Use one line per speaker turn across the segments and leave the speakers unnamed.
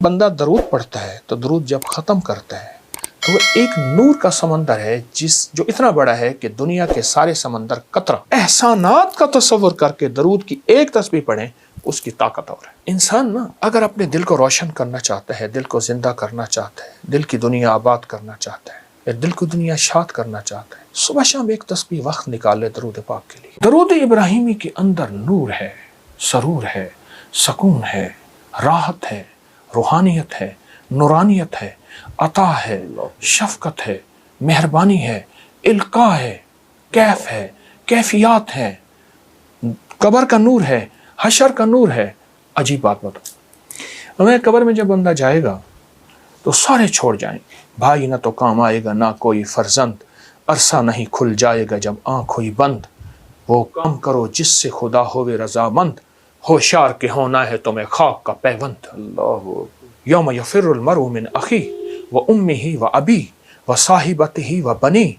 بندہ درود پڑھتا ہے تو درود جب ختم کرتا ہے تو وہ ایک نور کا سمندر ہے جو اتنا بڑا ہے کہ دنیا کے سارے سمندر قطرہ احسانات کا تصور کر کے درود کی ایک تسبیح پڑھیں اس کی طاقت اور ہے۔ انسان اگر اپنے دل کو روشن کرنا چاہتا ہے، دل کو زندہ کرنا چاہتا ہے، دل کی دنیا آباد کرنا چاہتا ہے یا دل کو دنیا شاد کرنا چاہتا ہے، صبح شام ایک تسبیح وقت نکال لے درود پاک کے لیے۔ درود ابراہیمی کے اندر نور ہے، سرور ہے، سکون ہے، راحت ہے، روحانیت ہے، نورانیت ہے، عطا ہے، شفقت ہے، مہربانی ہے، القاء ہے، کیف ہے، کیفیات ہے، قبر کا نور ہے، حشر کا نور ہے۔ عجیب بات بتاؤ، ہمیں قبر میں جب بندہ جائے گا تو سارے چھوڑ جائیں گے، بھائی نہ تو کام آئے گا نہ کوئی فرزند، عرصہ نہیں کھل جائے گا جب آنکھ ہوئی بند، وہ کام کرو جس سے خدا ہوئے رضامند، ہوشیار کے ہونا ہے تمہیں خاک کا پیوند۔
اللہ
یوم یفر المرء من اخی و امہ و ابی و صاحبتہ و بنی،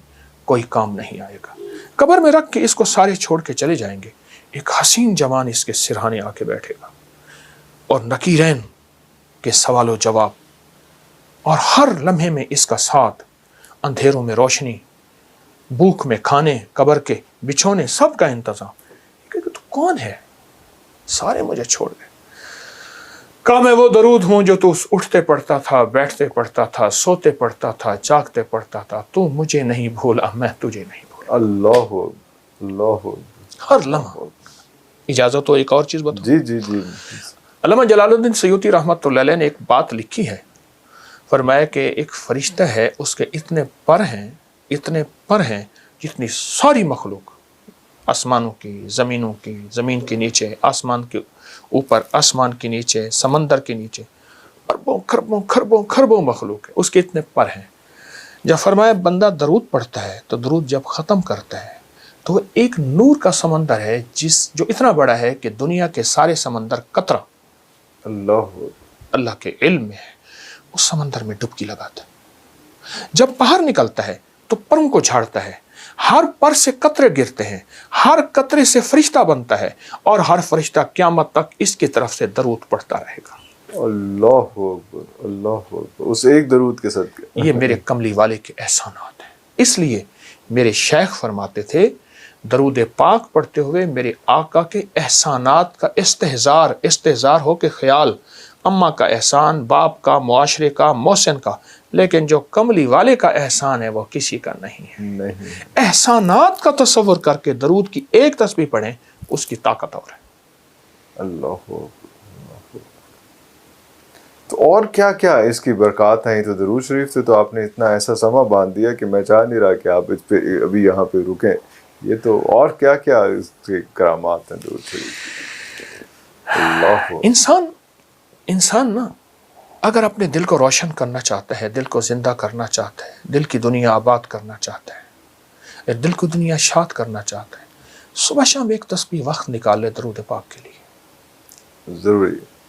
کوئی کام نہیں آئے گا۔ قبر میں رکھ کے اس کو سارے چھوڑ کے چلے جائیں گے، ایک حسین جوان اس کے سرہانے آ کے بیٹھے گا اور نکیرین کے سوال و جواب اور ہر لمحے میں اس کا ساتھ، اندھیروں میں روشنی، بھوک میں کھانے، قبر کے بچھونے، سب کا انتظام۔ کہ تو کون ہے؟ سارے مجھے چھوڑ گئے۔ کہا میں وہ درود ہوں جو تو اٹھتے پڑھتا تھا، بیٹھتے پڑھتا تھا، سوتے پڑھتا تھا، جاگتے پڑھتا تھا، تو مجھے نہیں بھولا، میں تجھے نہیں بھولا۔
اللہ اللہ
ہر لمحہ۔ اجازت ہو ایک اور چیز بتاؤں؟
جی جی جی۔
علامہ جلال الدین سیوطی رحمۃ اللہ علیہ نے ایک بات لکھی ہے، فرمایا کہ ایک فرشتہ ہے، اس کے اتنے پر ہیں جتنی ساری مخلوق، آسمانوں کی، زمینوں کی، زمین کے نیچے، آسمان کے اوپر، آسمان کے نیچے، سمندر کے نیچے، اربوں خربوں خربوں خربوں مخلوق ہے، اس کے اتنے پر ہیں۔ جب فرمایا بندہ درود پڑھتا ہے تو درود جب ختم کرتا ہے تو وہ ایک نور کا سمندر ہے جو اتنا بڑا ہے کہ دنیا کے سارے سمندر قطرہ اللہ کے علم میں ہے، اس سمندر میں ڈبکی لگاتا ہے۔ جب باہر نکلتا ہے تو پروں کو جھاڑتا ہے، ہر پر سے قطرے گرتے ہیں، ہر قطرے سے فرشتہ بنتا ہے اور ہر فرشتہ قیامت تک اس کی طرف سے درود پڑھتا رہے گا۔
اللہ اکبر، اللہ اکبر، اس ایک درود کے صدقے۔
یہ میرے کملی والے کے احسانات ہیں۔ اس لیے میرے شیخ فرماتے تھے درود پاک پڑھتے ہوئے میرے آقا کے احسانات کا استحضار ہو کے خیال، اماں کا احسان، باپ کا، معاشرے کا، محسن کا، لیکن جو کملی والے کا احسان ہے وہ کسی کا نہیں ہے۔ احسانات کا تصور کر کے درود کی ایک تسبیح پڑھیں، اس کی طاقت اور ہے۔
اللہ تو اور کیا کیا اس کی برکات ہیں؟ تو درود شریف سے تو آپ نے اتنا ایسا سما باندھ دیا کہ میں چاہ نہیں رہا کہ آپ اس پہ ابھی یہاں پہ رکیں۔ یہ تو اور کیا کیا اس کے کرامات ہیں درود شریف؟ اللہ
انسان اگر اپنے دل کو روشن کرنا چاہتا ہے، دل کو زندہ کرنا چاہتا ہے، دل کی دنیا آباد کرنا چاہتا ہے، دل کو دنیا شاد کرنا چاہتا ہے، صبح شام ایک تسبیح وقت نکال لے درود پاک کے لیے۔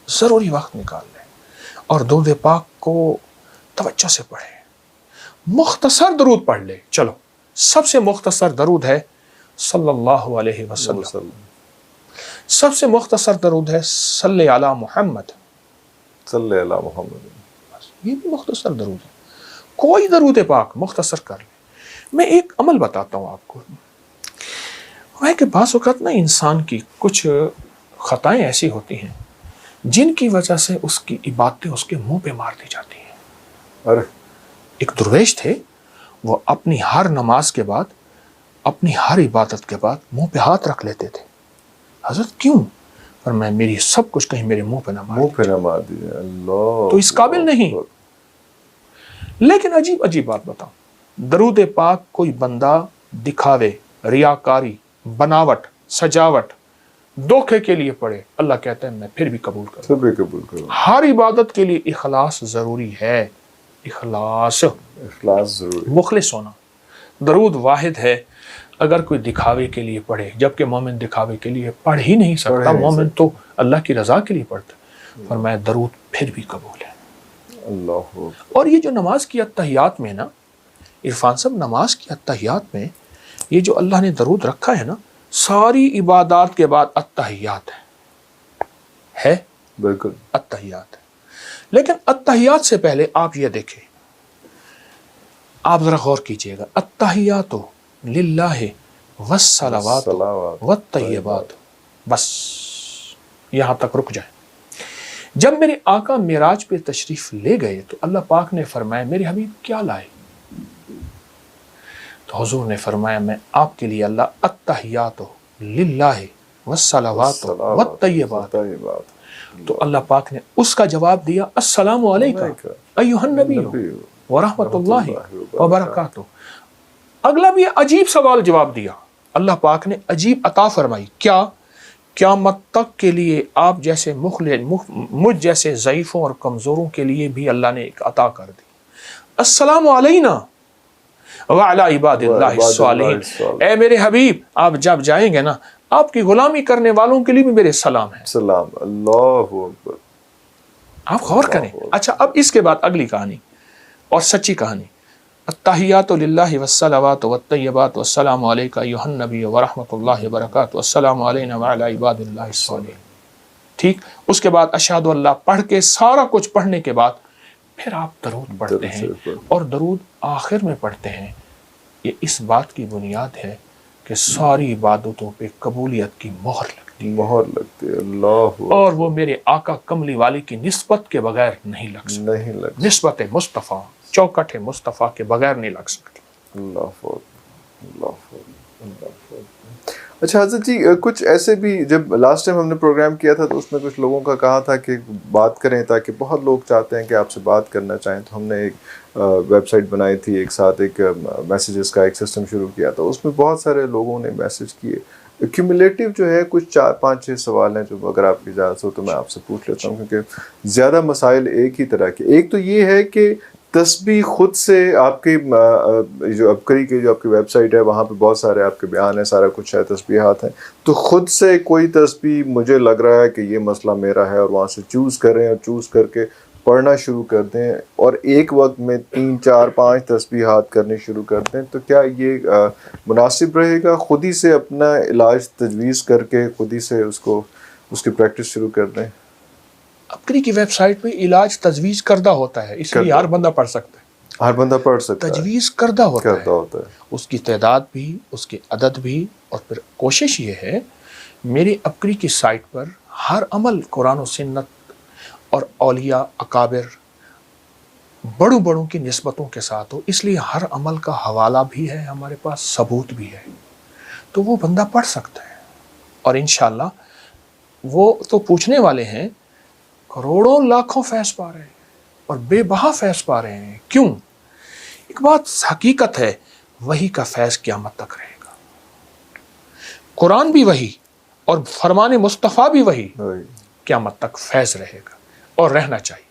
ضروری وقت نکال لے اور درود پاک کو توجہ سے پڑھے۔ مختصر درود پڑھ لے۔ چلو، سب سے مختصر درود ہے صلی اللہ علیہ وسلم، سب سے مختصر درود ہے صلی علی محمد،
صلی اللہ محمد۔
یہ بھی مختصر درود ہے۔ کوئی درود پاک مختصر کر لے۔ میں ایک عمل بتاتا ہوں آپ کو، وہ ہے کہ بعض اوقات انسان کی کچھ خطائیں ایسی ہوتی ہیں جن کی وجہ سے اس کی عبادتیں اس کے منہ پہ مار دی جاتی ہیں۔ ایک درویش تھے، وہ اپنی ہر نماز کے بعد، اپنی ہر عبادت کے بعد منہ پہ ہاتھ رکھ لیتے تھے۔ حضرت کیوں؟ پر میں میری سب کچھ کہیں میرے منہ پہ نہ مار
دیجیے، اللہ
تو اس قابل نہیں۔ لیکن عجیب بات بتاؤں، درود پاک کوئی بندہ دکھاوے، ریاکاری، بناوٹ، سجاوٹ، دھوکے کے لیے پڑھے، اللہ کہتا ہے میں پھر بھی قبول کروں۔ ہر عبادت کے لیے اخلاص ضروری ہے، اخلاص ضروری، مخلص ہونا۔ درود واحد ہے، اگر کوئی دکھاوے کے لیے پڑھے، جبکہ مومن دکھاوے کے لیے پڑھ ہی نہیں سکتا، مومن تو اللہ کی رضا کے لیے پڑھتا ہے۔ فرمایا درود پھر بھی قبول ہے۔
اللہ
اور یہ جو نماز کی اتحیات میں عرفان صاحب، نماز کی اتحیات میں یہ جو اللہ نے درود رکھا ہے ساری عبادات کے بعد اتحیات ہے، بالکل اتحیات ہے۔ لیکن التحیات سے پہلے آپ یہ دیکھیں، آپ ذرا غور کیجئے گا، التحیات للہ والصلوات والطیبات، بس یہاں تک رک جائیں۔ جب میرے آقا معراج پہ تشریف لے گئے تو اللہ پاک نے فرمایا میرے حبیب کیا لائے؟ تو حضور نے فرمایا میں آپ کے لیے اللہ التحیات للہ والصلوات والطیبات۔ تو اللہ پاک نے اس کا جواب دیا السلام علیکم ایھا النبی ورحمۃ اللہ وبرکاتہ۔ اگلا بھی عجیب سوال جواب دیا، اللہ پاک نے عجیب عطا فرمائی، کیا؟ قیامت تک کے لیے آپ جیسے مجھ جیسے ضعیفوں اور کمزوروں کے لیے بھی اللہ نے ایک عطا کر دی، السلام علینا وعلی عباد اللہ الصالحین۔ اے میرے حبیب آپ جب جائیں گے نا، آپ کی غلامی کرنے والوں کے لیے بھی میرے سلام ہے۔
سلام، اللہ اکبر۔
آپ غور کریں۔ اچھا اب اس کے بعد اگلی کہانی اور سچی کہانی، التحیات للہ والصلوات والطیبات والسلام علیک ایھا النبی ورحمۃ اللہ وبرکاتہ والسلام علینا وعلی عباد اللہ الصالحین۔ ٹھیک، اس کے بعد اشہد اللہ پڑھ کے سارا کچھ پڑھنے کے بعد پھر آپ درود پڑھتے ہیں، اور درود آخر میں پڑھتے ہیں۔ یہ اس بات کی بنیاد ہے کہ ساری عبادتوں پہ قبولیت کی مہر لگتی
ہے، اللہ،
اور وہ میرے آقا کملی والی کی نسبت کے بغیر نہیں لگ سکتی۔ نسبت مصطفیٰ، چوکٹ مصطفیٰ کے بغیر نہیں لگ سکتی۔
اللہ اللہ۔ اچھا حضرت جی، کچھ ایسے بھی جب لاسٹ ٹائم ہم نے پروگرام کیا تھا تو اس میں کچھ لوگوں کا کہا تھا کہ بات کریں، تاکہ بہت لوگ چاہتے ہیں کہ آپ سے بات کرنا چاہیں، تو ہم نے ایک ویب سائٹ بنائی تھی، ایک ساتھ ایک میسیجز کا ایک سسٹم شروع کیا تھا، اس میں بہت سارے لوگوں نے میسیج کیے۔ ایکیومولیٹو جو ہے کچھ 4 5 6 سوال ہیں جو اگر آپ کی اجازت ہو تو میں آپ سے پوچھ لیتا ہوں، کیونکہ زیادہ مسائل ایک ہی طرح کے۔ ایک تو یہ ہے کہ تسبیح خود سے آپ کی جو ابکری کی جو آپ کی ویب سائٹ ہے وہاں پہ بہت سارے آپ کے بیان ہیں، سارا کچھ ہے، تسبیحات ہیں، تو خود سے کوئی تسبیح مجھے لگ رہا ہے کہ یہ مسئلہ میرا ہے، اور وہاں سے چوز کریں اور چوز کر کے پڑھنا شروع کر دیں، اور ایک وقت میں 3 4 5 تسبیحات کرنے شروع کر دیں، تو کیا یہ مناسب رہے گا؟ خود ہی سے اپنا علاج تجویز کر کے خود ہی سے اس کی پریکٹس شروع کر دیں؟
ابکری کی ویب سائٹ پہ علاج تجویز کردہ ہوتا ہے، اس لیے ہر بندہ پڑھ سکتا ہے،
ہر بندہ پڑھ سکتا ہے،
تجویز کردہ ہوتا
ہے،
اس کی تعداد بھی، اس کے عدد بھی، اور پھر کوشش یہ ہے میری ابکری کی سائٹ پر ہر عمل قرآن و سنت اور اولیاء اکابر بڑوں کی نسبتوں کے ساتھ ہو، اس لیے ہر عمل کا حوالہ بھی ہے، ہمارے پاس ثبوت بھی ہے، تو وہ بندہ پڑھ سکتا ہے، اور انشاءاللہ وہ تو پوچھنے والے ہیں کروڑوں لاکھوں فیض پا رہے ہیں اور بے بہا فیض پا رہے ہیں۔ کیوں؟ ایک بات حقیقت ہے، وہی کا فیض قیامت تک رہے گا، قرآن بھی وہی اور فرمان مصطفیٰ بھی وہی، قیامت تک فیض رہے گا اور رہنا چاہیے۔